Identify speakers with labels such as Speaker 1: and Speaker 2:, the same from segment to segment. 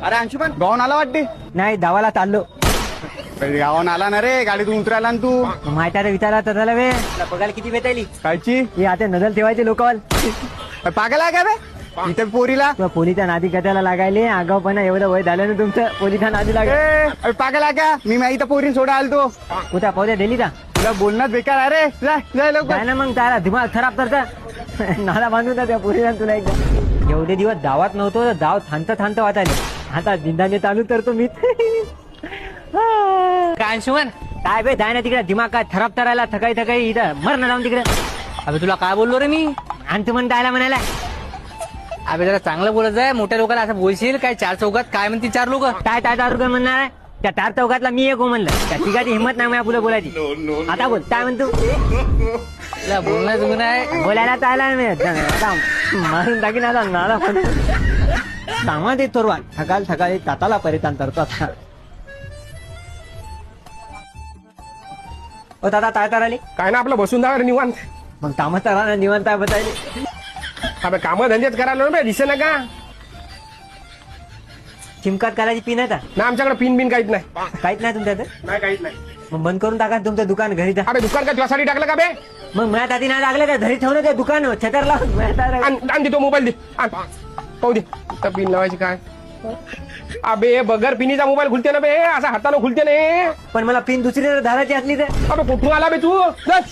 Speaker 1: अरे अंशुमन गावून आला वाटते.
Speaker 2: नाही धावाला चाललो.
Speaker 1: गावून आला ना रे, गाडीतून उतरायला ना तू.
Speaker 2: माहिती आहे विचारा तर झाला वे पगार किती भेटायली
Speaker 1: कायची
Speaker 2: हे आता नजर ठेवायचे लोकल.
Speaker 1: पागल आहे का बे इथे पोरीला.
Speaker 2: पोलीच्या नादी कथाला लागायले आगावपणा एवढं वय झालं ना तुमचं. पोलीच्या नादी लागाय
Speaker 1: पागल आहे का. मी माहिती पोरी सोडा आलतो.
Speaker 2: कुठं पावत्या दिली का
Speaker 1: तुला बोलणं बेकार आहे रे. जाय लवकर.
Speaker 2: काय ना मग त्याला दिमाग खराब करता नाला बांधून त्या पोलीला तुला एकदा. एवढे दिवस दावात नव्हतो तर दाव थांबत वाटायले. आता जिंदाने चालू करतो मी. काय अंशुमन काय बे जाय ना तिकडे. दिमाग काय खराब करायला थकाई इथं मर ना जाऊन तिकडे.
Speaker 3: अबे तुला काय बोललो रे मी.
Speaker 2: आणि तू म्हणायला म्हणायला
Speaker 3: अबे जरा चांगलं बोलत जाय. मोठ्या लोकांना असं बोलशील काय. चार चौकात काय म्हणते चार लोक.
Speaker 2: काय तारुका म्हणणार आहे. त्या तार चौकातला मी एक हो म्हणलं. त्या तिघाची हिंमत नाही माझ्या पुढे बोलायची. आता बोल काय म्हणतो.
Speaker 3: तुला बोलणं तुम्ही नाही.
Speaker 2: बोलायला चालला मी आता मारून टाकीन. आता नाला कामात येतो सकाळी ताताला परिधान करतो. ओ दादा काय करायली.
Speaker 4: काय ना आपलं बसून जा निवांत.
Speaker 2: मग कामं तर निवंत आहे बतायली.
Speaker 4: अबे काम धंदेच करायला ना दिसे ना का.
Speaker 2: चिमकात करायची पिन आहे का
Speaker 4: ना आमच्याकडे पिन बिन काहीच नाही.
Speaker 2: काहीच नाही तुमच्याकडे.
Speaker 4: नाही काहीच नाही.
Speaker 2: मग बंद करून टाका तुमचं दुकान घरी जा.
Speaker 4: अबे दुकान का तुझ्यासाठी टाकलं का बे.
Speaker 2: मग माझ्या आधी नाही लागलं का घरी ठेवलं ते दुकान छतर लावून.
Speaker 4: आण दे तो मोबाईल दे. पाहू दे पिन लावायची काय. अबे बगर पिनीचा मोबाईल खुलते ना बे. असा हाताने खुलते नाही.
Speaker 2: पण मला पिन दुसरी धाराची असली तर.
Speaker 4: अबे कुठून आला बे तू.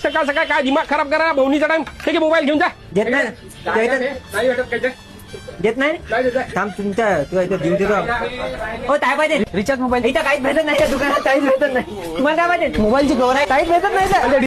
Speaker 4: सकाळ सकाळ काय दिमाग खराब करा. भवनीचा टाइम ठीक आहे मोबाईल घेऊन जा.
Speaker 2: देत नाही देत नाही काम तुमच्या तुला इथं देऊ देतो. हो काय पाहिजे
Speaker 3: रिचार्ज मोबाईल
Speaker 2: इथं काहीच भेटत नाही. त्या दुकानात काहीच भेटत नाही. तुम्हाला काय पाहिजे. मोबाईलची गौर आहे काहीच भेटत नाही.